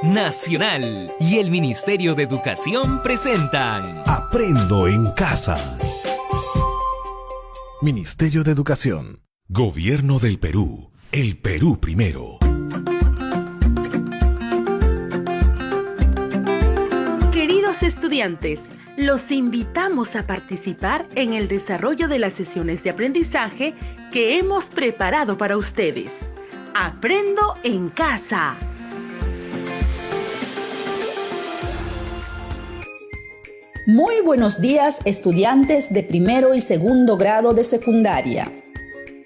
Nacional y el Ministerio de Educación presentan Aprendo en Casa. Ministerio de Educación. Gobierno del Perú. El Perú primero. Queridos estudiantes, los invitamos a participar en el desarrollo de las sesiones de aprendizaje que hemos preparado para ustedes. Aprendo en Casa. Muy buenos días, estudiantes de primero y segundo grado de secundaria.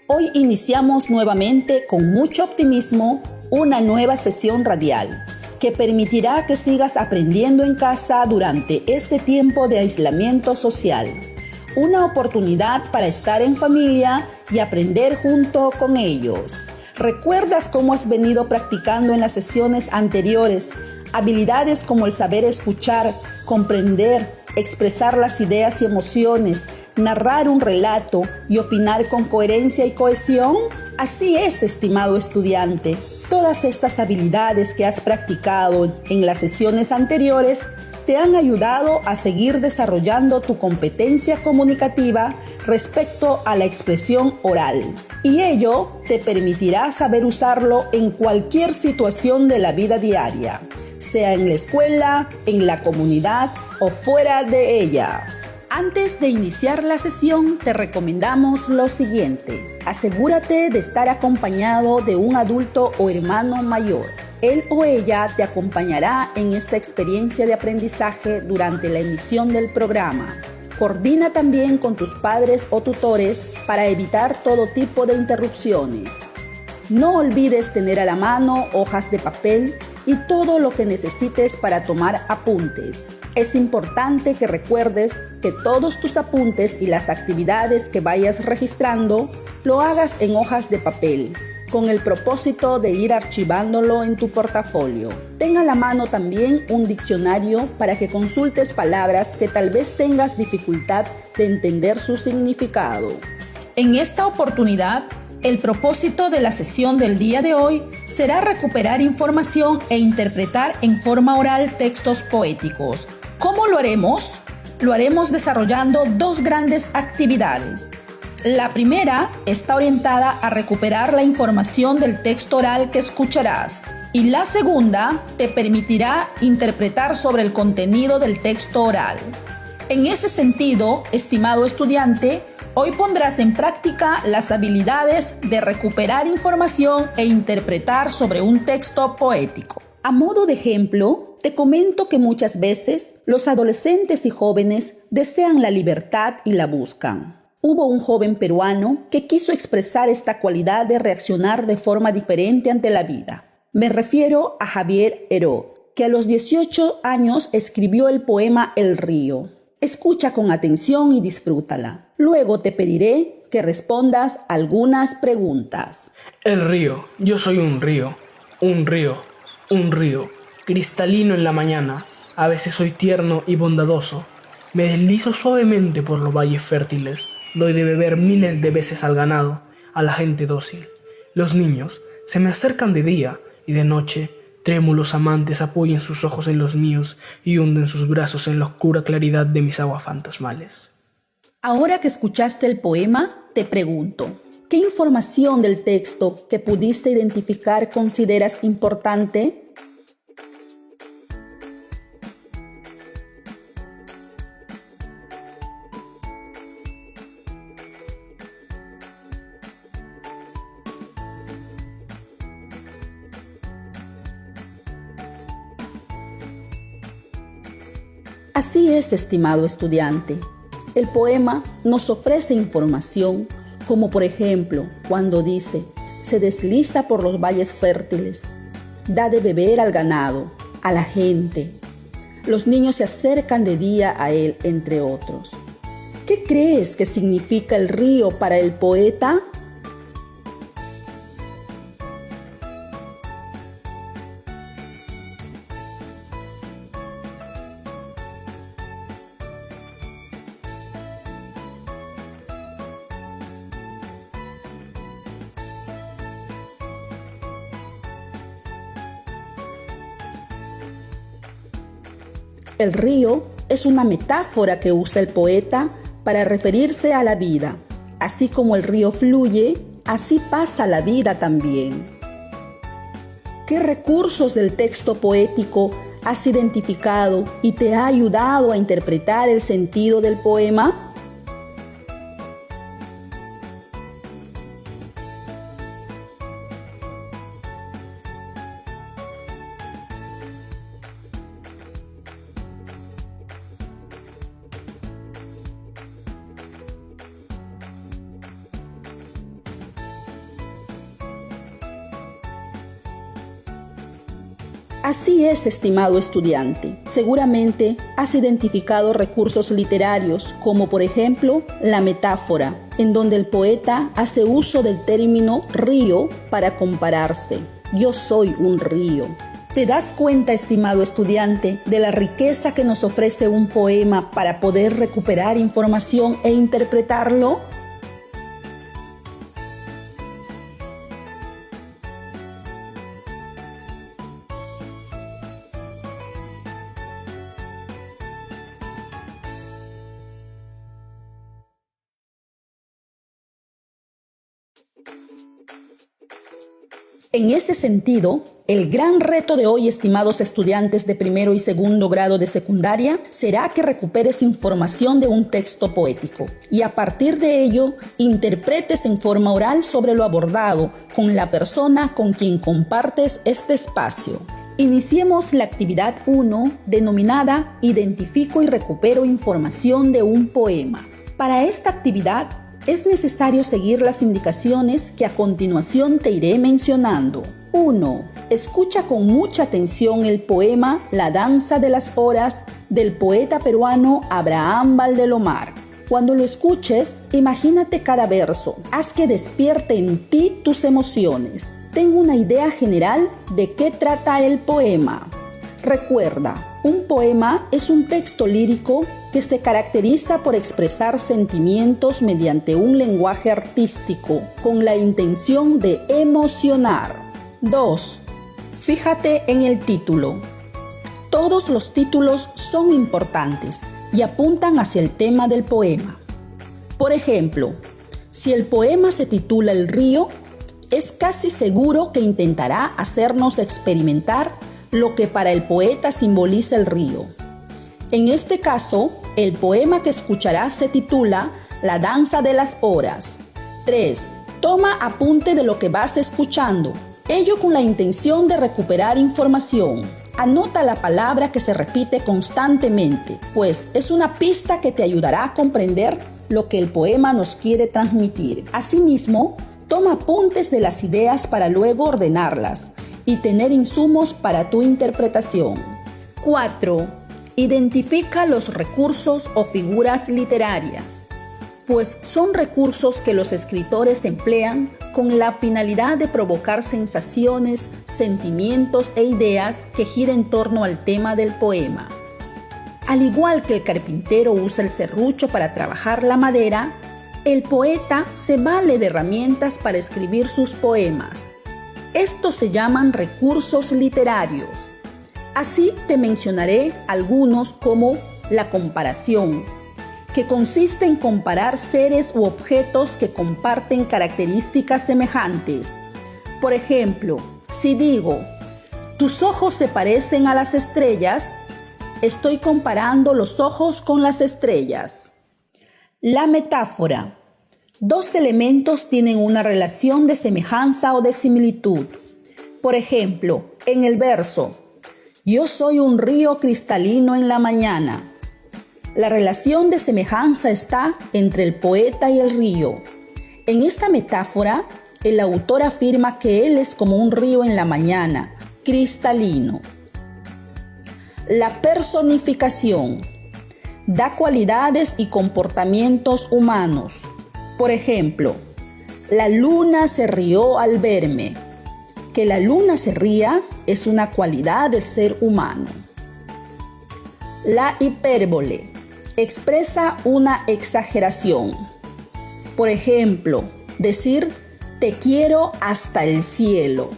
Hoy iniciamos nuevamente con mucho optimismo una nueva sesión radial que permitirá que sigas aprendiendo en casa durante este tiempo de aislamiento social. Una oportunidad para estar en familia y aprender junto con ellos. ¿Recuerdas cómo has venido practicando en las sesiones anteriores habilidades como el saber escuchar, comprender, expresar las ideas y emociones, narrar un relato y opinar con coherencia y cohesión? Así es, estimado estudiante. Todas estas habilidades que has practicado en las sesiones anteriores te han ayudado a seguir desarrollando tu competencia comunicativa respecto a la expresión oral. Y ello te permitirá saber usarlo en cualquier situación de la vida diaria, sea en la escuela, en la comunidad o fuera de ella. Antes de iniciar la sesión, te recomendamos lo siguiente. Asegúrate de estar acompañado de un adulto o hermano mayor. Él o ella te acompañará en esta experiencia de aprendizaje durante la emisión del programa. Coordina también con tus padres o tutores para evitar todo tipo de interrupciones. No olvides tener a la mano hojas de papel y todo lo que necesites para tomar apuntes. Es importante que recuerdes que todos tus apuntes y las actividades que vayas registrando lo hagas en hojas de papel, con el propósito de ir archivándolo en tu portafolio. Ten a la mano también un diccionario para que consultes palabras que tal vez tengas dificultad de entender su significado. En esta oportunidad, el propósito de la sesión del día de hoy será recuperar información e interpretar en forma oral textos poéticos. ¿Cómo lo haremos? Lo haremos desarrollando dos grandes actividades. La primera está orientada a recuperar la información del texto oral que escucharás, y la segunda te permitirá interpretar sobre el contenido del texto oral. En ese sentido, estimado estudiante, hoy pondrás en práctica las habilidades de recuperar información e interpretar sobre un texto poético. A modo de ejemplo, te comento que muchas veces los adolescentes y jóvenes desean la libertad y la buscan. Hubo un joven peruano que quiso expresar esta cualidad de reaccionar de forma diferente ante la vida. Me refiero a Javier Heró, que a los 18 años escribió el poema El río. Escucha con atención y disfrútala. Luego te pediré que respondas algunas preguntas. El río, yo soy un río, cristalino en la mañana. A veces soy tierno y bondadoso. Me deslizo suavemente por los valles fértiles. Doy de beber miles de veces al ganado, a la gente dócil. Los niños se me acercan de día y de noche. Trémulos amantes apoyan sus ojos en los míos y hunden sus brazos en la oscura claridad de mis aguas fantasmales. Ahora que escuchaste el poema, te pregunto, ¿qué información del texto que pudiste identificar consideras importante? Así es, estimado estudiante. El poema nos ofrece información, como por ejemplo, cuando dice, se desliza por los valles fértiles, da de beber al ganado, a la gente. Los niños se acercan de día a él, entre otros. ¿Qué crees que significa el río para el poeta? El río es una metáfora que usa el poeta para referirse a la vida. Así como el río fluye, así pasa la vida también. ¿Qué recursos del texto poético has identificado y te ha ayudado a interpretar el sentido del poema? Así es, estimado estudiante. Seguramente has identificado recursos literarios, como por ejemplo la metáfora, en donde el poeta hace uso del término río para compararse. Yo soy un río. ¿Te das cuenta, estimado estudiante, de la riqueza que nos ofrece un poema para poder recuperar información e interpretarlo? En ese sentido, el gran reto de hoy, estimados estudiantes de primero y segundo grado de secundaria, será que recuperes información de un texto poético y a partir de ello interpretes en forma oral sobre lo abordado con la persona con quien compartes este espacio. Iniciemos la actividad 1 denominada Identifico y recupero información de un poema. Para esta actividad, es necesario seguir las indicaciones que a continuación te iré mencionando. 1. Escucha con mucha atención el poema La danza de las horas del poeta peruano Abraham Valdelomar. Cuando lo escuches, imagínate cada verso. Haz que despierte en ti tus emociones. Ten una idea general de qué trata el poema. Recuerda, un poema es un texto lírico que se caracteriza por expresar sentimientos mediante un lenguaje artístico con la intención de emocionar. 2. Fíjate en el título. Todos los títulos son importantes y apuntan hacia el tema del poema. Por ejemplo, si el poema se titula El río, es casi seguro que intentará hacernos experimentar lo que para el poeta simboliza el río. En este caso, el poema que escucharás se titula La danza de las horas. 3. Toma apunte de lo que vas escuchando, ello con la intención de recuperar información. Anota la palabra que se repite constantemente, pues es una pista que te ayudará a comprender lo que el poema nos quiere transmitir. Asimismo, toma apuntes de las ideas para luego ordenarlas y tener insumos para tu interpretación. 4. Identifica los recursos o figuras literarias, pues son recursos que los escritores emplean con la finalidad de provocar sensaciones, sentimientos e ideas que giren en torno al tema del poema. Al igual que el carpintero usa el serrucho para trabajar la madera, el poeta se vale de herramientas para escribir sus poemas. Estos se llaman recursos literarios. Así te mencionaré algunos como la comparación, que consiste en comparar seres u objetos que comparten características semejantes. Por ejemplo, si digo, tus ojos se parecen a las estrellas, estoy comparando los ojos con las estrellas. La metáfora. Dos elementos tienen una relación de semejanza o de similitud. Por ejemplo, en el verso, yo soy un río cristalino en la mañana. La relación de semejanza está entre el poeta y el río. En esta metáfora, el autor afirma que él es como un río en la mañana, cristalino. La personificación da cualidades y comportamientos humanos. Por ejemplo, la luna se rió al verme. Que la luna se ría es una cualidad del ser humano. La hipérbole expresa una exageración. Por ejemplo, decir te quiero hasta el cielo.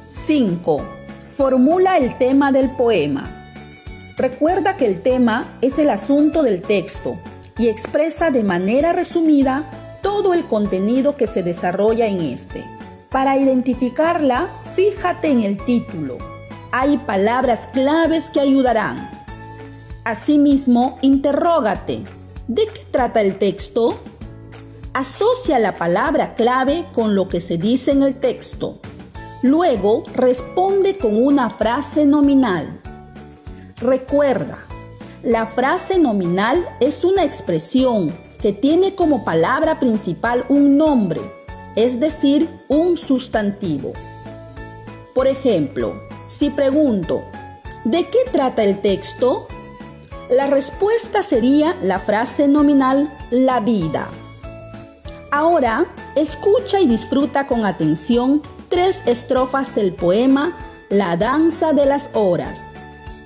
5. Formula el tema del poema. Recuerda que el tema es el asunto del texto y expresa de manera resumida todo el contenido que se desarrolla en este. Para identificarla, fíjate en el título. Hay palabras claves que ayudarán. Asimismo, interrógate. ¿De qué trata el texto? Asocia la palabra clave con lo que se dice en el texto. Luego, responde con una frase nominal. Recuerda, la frase nominal es una expresión que tiene como palabra principal un nombre, es decir, un sustantivo. Por ejemplo, si pregunto, ¿de qué trata el texto? La respuesta sería la frase nominal, la vida. Ahora, escucha y disfruta con atención 3 estrofas del poema La danza de las horas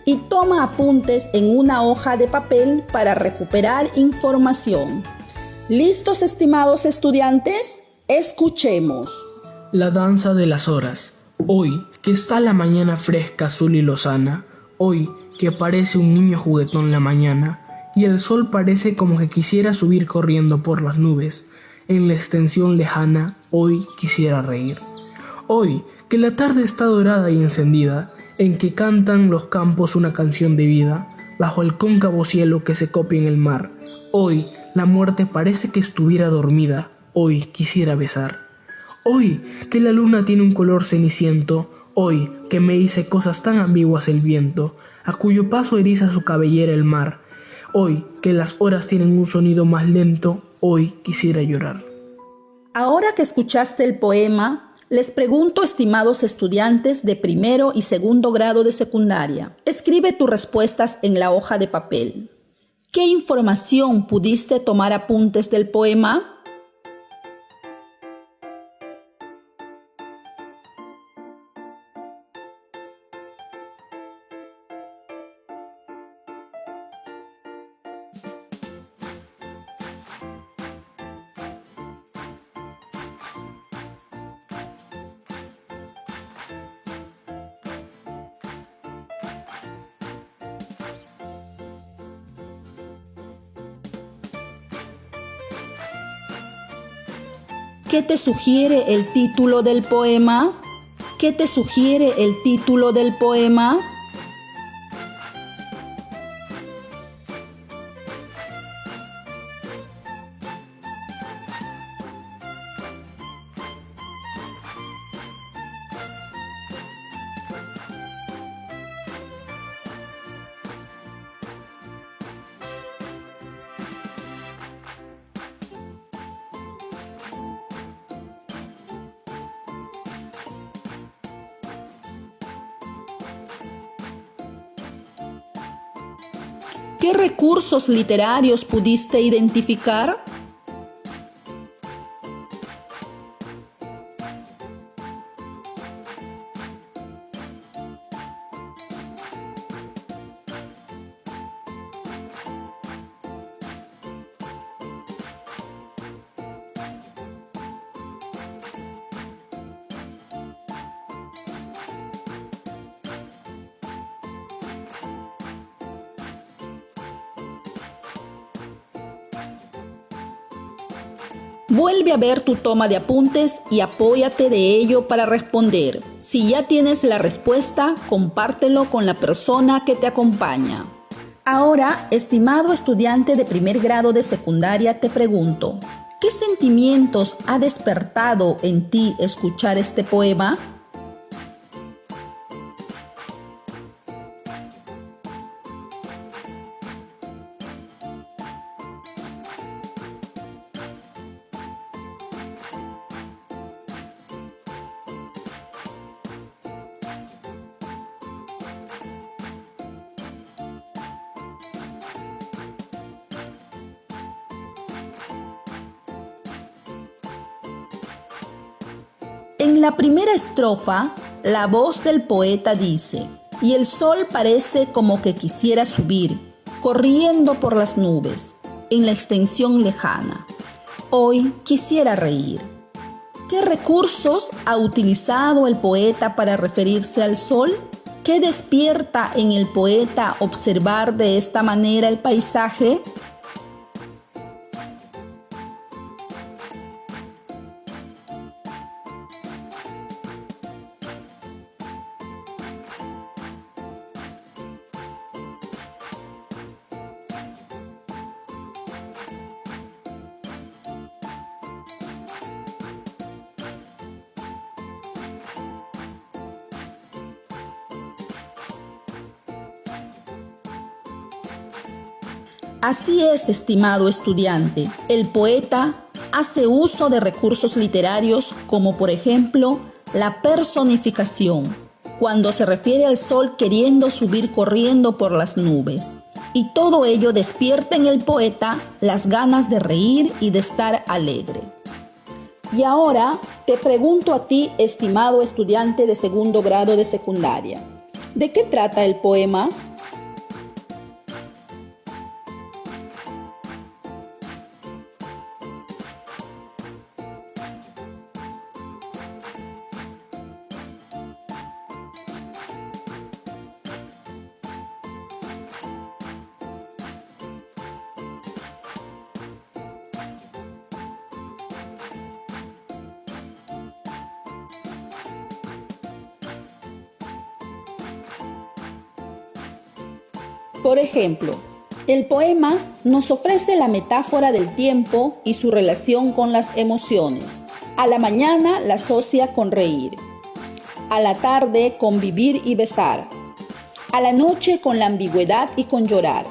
y toma apuntes en una hoja de papel para recuperar información. ¿Listos, estimados estudiantes? Escuchemos. La danza de las horas. Hoy, que está la mañana fresca, azul y lozana. Hoy, que parece un niño juguetón la mañana. Y el sol parece como que quisiera subir corriendo por las nubes. En la extensión lejana, hoy quisiera reír. Hoy, que la tarde está dorada y encendida, en que cantan los campos una canción de vida, bajo el cóncavo cielo que se copia en el mar. Hoy, la muerte parece que estuviera dormida, hoy quisiera besar. Hoy, que la luna tiene un color ceniciento, hoy, que me dice cosas tan ambiguas el viento, a cuyo paso eriza su cabellera el mar. Hoy, que las horas tienen un sonido más lento, hoy quisiera llorar. Ahora que escuchaste el poema, les pregunto, estimados estudiantes de primero y segundo grado de secundaria, escribe tus respuestas en la hoja de papel. ¿Qué información pudiste tomar apuntes del poema? ¿Qué te sugiere el título del poema? ¿Qué te sugiere el título del poema? ¿Qué recursos literarios pudiste identificar? Vuelve a ver tu toma de apuntes y apóyate de ello para responder. Si ya tienes la respuesta, compártelo con la persona que te acompaña. Ahora, estimado estudiante de primer grado de secundaria, te pregunto, ¿qué sentimientos ha despertado en ti escuchar este poema? En la primera estrofa, la voz del poeta dice, y el sol parece como que quisiera subir, corriendo por las nubes, en la extensión lejana. Hoy quisiera reír. ¿Qué recursos ha utilizado el poeta para referirse al sol? ¿Qué despierta en el poeta observar de esta manera el paisaje? Así es, estimado estudiante, el poeta hace uso de recursos literarios como por ejemplo la personificación, cuando se refiere al sol queriendo subir corriendo por las nubes. Y todo ello despierta en el poeta las ganas de reír y de estar alegre. Y ahora te pregunto a ti, estimado estudiante de segundo grado de secundaria, ¿de qué trata el poema? Por ejemplo, el poema nos ofrece la metáfora del tiempo y su relación con las emociones. A la mañana la asocia con reír, a la tarde con vivir y besar, a la noche con la ambigüedad y con llorar.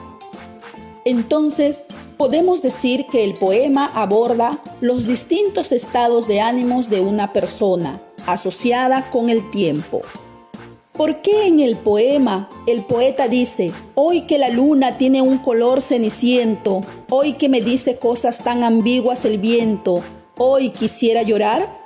Entonces, podemos decir que el poema aborda los distintos estados de ánimos de una persona, asociada con el tiempo. ¿Por qué en el poema el poeta dice, hoy que la luna tiene un color ceniciento, hoy que me dice cosas tan ambiguas el viento, hoy quisiera llorar?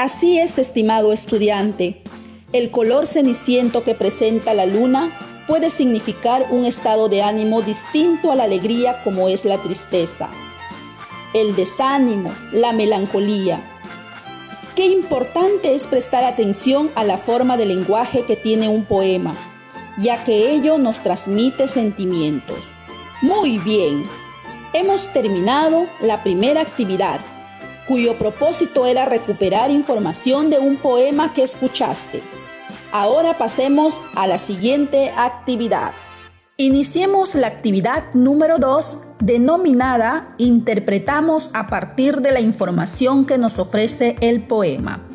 Así es, estimado estudiante, el color ceniciento que presenta la luna puede significar un estado de ánimo distinto a la alegría como es la tristeza, el desánimo, la melancolía. Qué importante es prestar atención a la forma de lenguaje que tiene un poema, ya que ello nos transmite sentimientos. Muy bien, hemos terminado la primera actividad, cuyo propósito era recuperar información de un poema que escuchaste. Ahora pasemos a la siguiente actividad. Iniciemos la actividad número 2, denominada Interpretamos a partir de la información que nos ofrece el poema.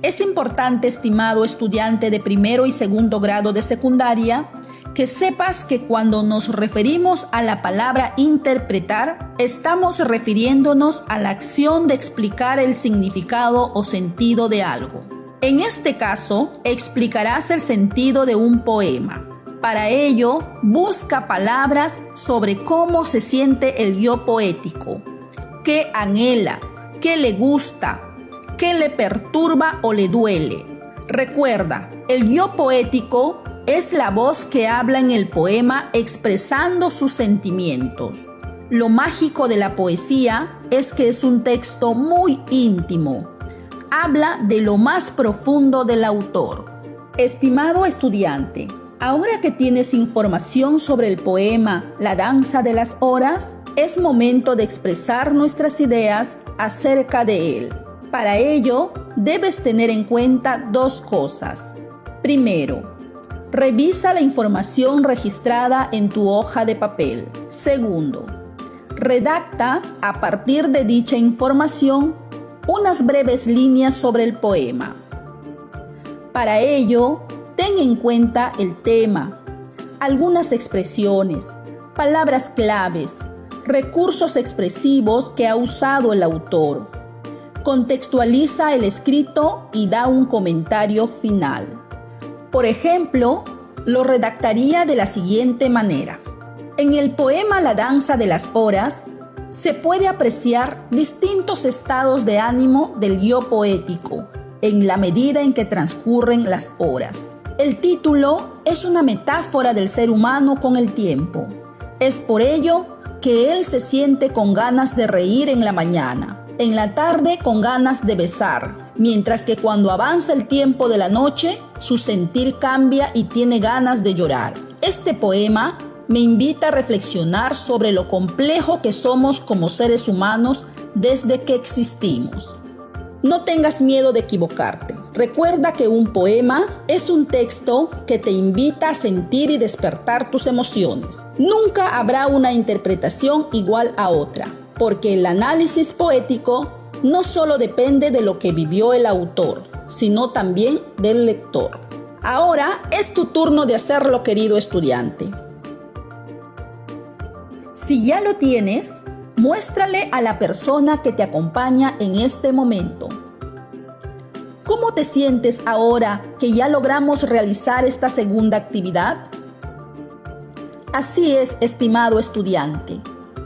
Es importante, estimado estudiante de primero y segundo grado de secundaria, que sepas que cuando nos referimos a la palabra interpretar, estamos refiriéndonos a la acción de explicar el significado o sentido de algo. En este caso, explicarás el sentido de un poema. Para ello, busca palabras sobre cómo se siente el yo poético, qué anhela, qué le gusta, qué le perturba o le duele. Recuerda, el yo poético es la voz que habla en el poema expresando sus sentimientos. Lo mágico de la poesía es que es un texto muy íntimo. Habla de lo más profundo del autor. Estimado estudiante, ahora que tienes información sobre el poema La danza de las horas, es momento de expresar nuestras ideas acerca de él. Para ello, debes tener en cuenta dos cosas. Primero, revisa la información registrada en tu hoja de papel. Segundo, redacta a partir de dicha información unas breves líneas sobre el poema. Para ello, ten en cuenta el tema, algunas expresiones, palabras claves, recursos expresivos que ha usado el autor. contextualiza el escrito y da un comentario final. Por ejemplo, lo redactaría de la siguiente manera. En el poema La danza de las horas, se puede apreciar distintos estados de ánimo del yo poético en la medida en que transcurren las horas. El título es una metáfora del ser humano con el tiempo. Es por ello que él se siente con ganas de reír en la mañana, en la tarde con ganas de besar, mientras que cuando avanza el tiempo de la noche, su sentir cambia y tiene ganas de llorar. Este poema me invita a reflexionar sobre lo complejo que somos como seres humanos desde que existimos. No tengas miedo de equivocarte. Recuerda que un poema es un texto que te invita a sentir y despertar tus emociones. Nunca habrá una interpretación igual a otra, porque el análisis poético no solo depende de lo que vivió el autor, sino también del lector. Ahora es tu turno de hacerlo, querido estudiante. Si ya lo tienes, muéstrale a la persona que te acompaña en este momento. ¿Cómo te sientes ahora que ya logramos realizar esta segunda actividad? Así es, estimado estudiante.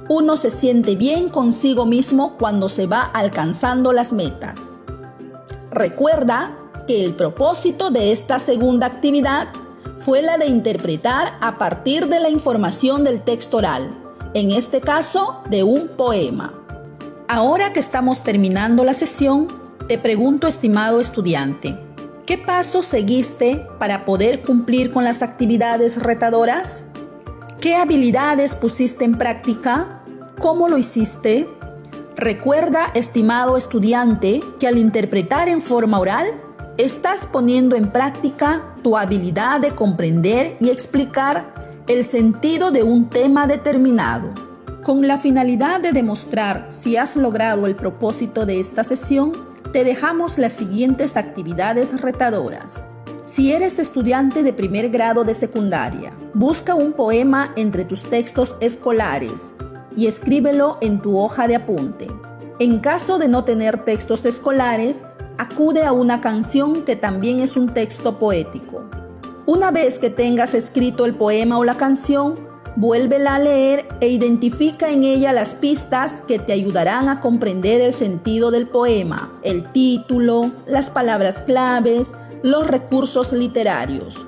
Uno se siente bien consigo mismo cuando se va alcanzando las metas. Recuerda que el propósito de esta segunda actividad fue la de interpretar a partir de la información del texto oral, en este caso de un poema. Ahora que estamos terminando la sesión, te pregunto, estimado estudiante, ¿qué pasos seguiste para poder cumplir con las actividades retadoras? ¿Qué habilidades pusiste en práctica? ¿Cómo lo hiciste? Recuerda, estimado estudiante, que al interpretar en forma oral, estás poniendo en práctica tu habilidad de comprender y explicar el sentido de un tema determinado. Con la finalidad de demostrar si has logrado el propósito de esta sesión, te dejamos las siguientes actividades retadoras. Si eres estudiante de primer grado de secundaria, busca un poema entre tus textos escolares y escríbelo en tu hoja de apunte. En caso de no tener textos escolares, acude a una canción que también es un texto poético. Una vez que tengas escrito el poema o la canción, vuélvela a leer e identifica en ella las pistas que te ayudarán a comprender el sentido del poema, el título, las palabras claves, los recursos literarios.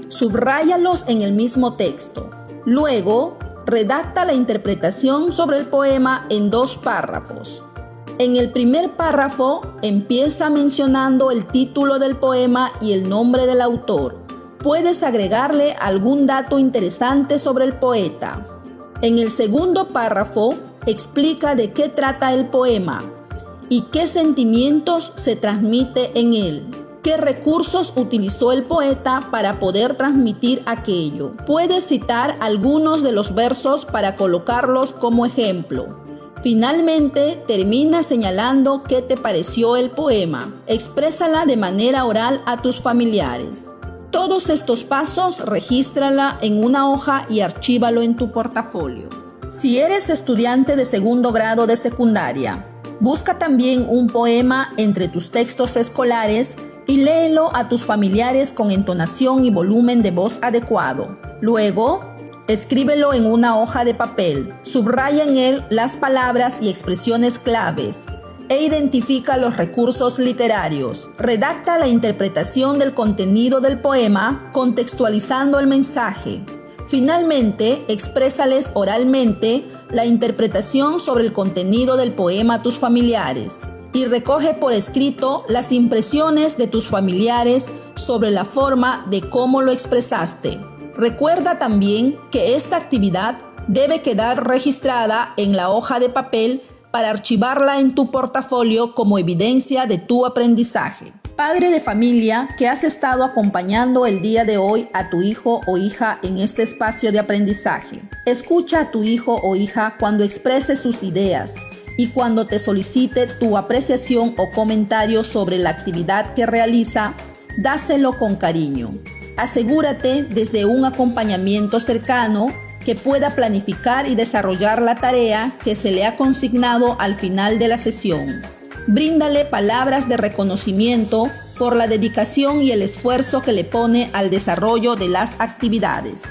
Subráyalos en el mismo texto. Luego, redacta la interpretación sobre el poema en 2 párrafos. En el primer párrafo, empieza mencionando el título del poema y el nombre del autor. Puedes agregarle algún dato interesante sobre el poeta. En el segundo párrafo, explica de qué trata el poema y qué sentimientos se transmite en él. ¿Qué recursos utilizó el poeta para poder transmitir aquello? Puedes citar algunos de los versos para colocarlos como ejemplo. Finalmente, termina señalando qué te pareció el poema. Exprésala de manera oral a tus familiares. Todos estos pasos, regístrala en una hoja y archívalo en tu portafolio. Si eres estudiante de segundo grado de secundaria, busca también un poema entre tus textos escolares y léelo a tus familiares con entonación y volumen de voz adecuado. Luego, escríbelo en una hoja de papel. Subraya en él las palabras y expresiones claves e identifica los recursos literarios. Redacta la interpretación del contenido del poema, contextualizando el mensaje. Finalmente, exprésales oralmente la interpretación sobre el contenido del poema a tus familiares y recoge por escrito las impresiones de tus familiares sobre la forma de cómo lo expresaste. Recuerda también que esta actividad debe quedar registrada en la hoja de papel para archivarla en tu portafolio como evidencia de tu aprendizaje. Padre de familia que has estado acompañando el día de hoy a tu hijo o hija en este espacio de aprendizaje. Escucha a tu hijo o hija cuando exprese sus ideas y cuando te solicite tu apreciación o comentario sobre la actividad que realiza, dáselo con cariño. Asegúrate desde un acompañamiento cercano que pueda planificar y desarrollar la tarea que se le ha consignado al final de la sesión. bríndale palabras de reconocimiento por la dedicación y el esfuerzo que le pone al desarrollo de las actividades.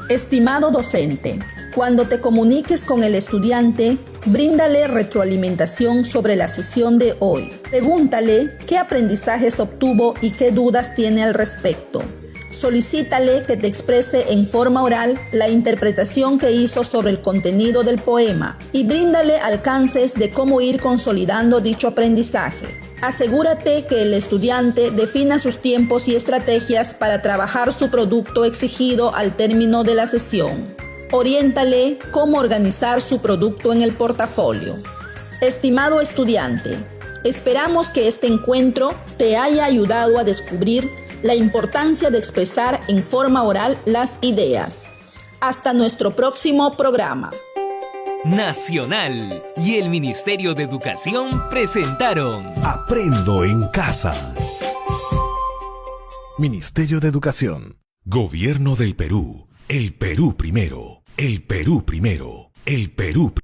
Estimado docente, cuando te comuniques con el estudiante, bríndale retroalimentación sobre la sesión de hoy. Pregúntale qué aprendizajes obtuvo y qué dudas tiene al respecto. Solicítale que te exprese en forma oral la interpretación que hizo sobre el contenido del poema y bríndale alcances de cómo ir consolidando dicho aprendizaje. Asegúrate que el estudiante defina sus tiempos y estrategias para trabajar su producto exigido al término de la sesión. Oriéntale cómo organizar su producto en el portafolio. Estimado estudiante, esperamos que este encuentro te haya ayudado a descubrir la importancia de expresar en forma oral las ideas. Hasta nuestro próximo programa. Nacional y el Ministerio de Educación presentaron Aprendo en casa. Ministerio de Educación. Gobierno del Perú. El Perú primero. El Perú primero. El Perú primero.